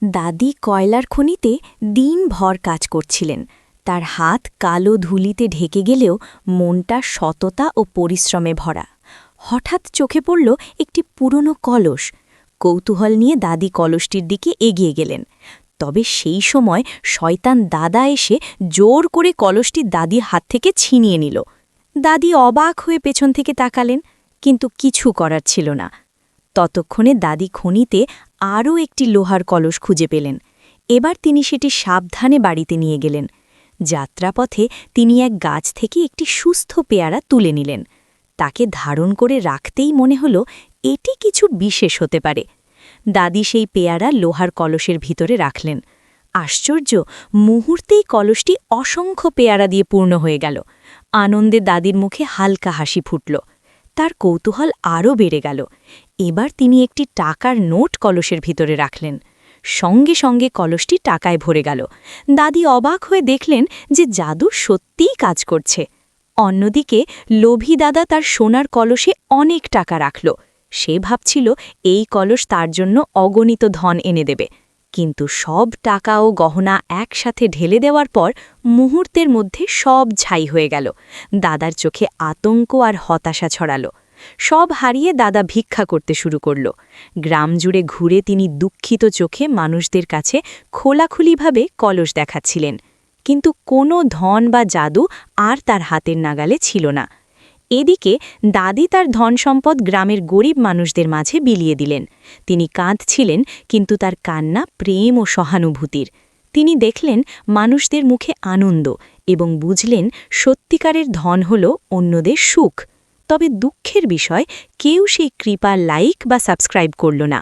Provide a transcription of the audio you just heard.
দাদি কয়লার খনিতে দিনভর কাজ করছিলেন। তার হাত কালো ধুলিতে ঢেকে গেলেও মনটা সততা ও পরিশ্রমে ভরা। হঠাৎ চোখে পড়ল একটি পুরনো কলস। কৌতূহল নিয়ে দাদি কলসটির দিকে এগিয়ে গেলেন। তবে সেই সময় শয়তান দাদা এসে জোর করে কলসটি দাদির হাত থেকে ছিনিয়ে নিল। দাদি অবাক হয়ে পেছন থেকে তাকালেন, কিন্তু কিছু করার ছিল না। ততক্ষণে দাদি খনিতে আরও একটি লোহার কলস খুঁজে পেলেন। এবার তিনি সেটি সাবধানে বাড়িতে নিয়ে গেলেন। যাত্রাপথে তিনি এক গাছ থেকে একটি সুস্থ পেয়ারা তুলে নিলেন। তাকে ধারণ করে রাখতেই মনে হল এটি কিছু বিশেষ হতে পারে। দাদি সেই পেয়ারা লোহার কলসের ভিতরে রাখলেন। আশ্চর্য, মুহূর্তেই কলসটি অসংখ্য পেয়ারা দিয়ে পূর্ণ হয়ে গেল। আনন্দে দাদির মুখে হালকা হাসি ফুটল। তার কৌতূহল আরও বেড়ে গেল। এবার তিনি একটি টাকার নোট কলসের ভিতরে রাখলেন। সঙ্গে সঙ্গে কলসটি টাকায় ভরে গেল। দাদি অবাক হয়ে দেখলেন যে জাদু সত্যিই কাজ করছে। অন্যদিকে লোভী দাদা তার সোনার কলসে অনেক টাকা রাখল। সে ভাবছিল এই কলস তার জন্য অগণিত ধন এনে দেবে। কিন্তু সব টাকা ও গহনা একসাথে ঢেলে দেওয়ার পর মুহূর্তের মধ্যে সব ছাই হয়ে গেল। দাদার চোখে আতঙ্ক আর হতাশা ছড়ালো। সব হারিয়ে দাদা ভিক্ষা করতে শুরু করল। গ্রাম জুড়ে ঘুরে তিনি দুঃখিত চোখে মানুষদের কাছে খোলাখুলিভাবে কলস দেখাচ্ছিলেন। কিন্তু কোনো ধন বা জাদু আর তার হাতের নাগালে ছিল না। এদিকে দাদি তার ধন সম্পদ গ্রামের গরিব মানুষদের মাঝে বিলিয়ে দিলেন। তিনি কাঁদছিলেন, কিন্তু তার কান্না প্রেম ও সহানুভূতির। তিনি দেখলেন মানুষদের মুখে আনন্দ এবং বুঝলেন সত্যিকারের ধন হল অন্যদের সুখ। তবে দুঃখের বিষয়, কেউ সেই কৃপার লাইক বা সাবস্ক্রাইব করল না।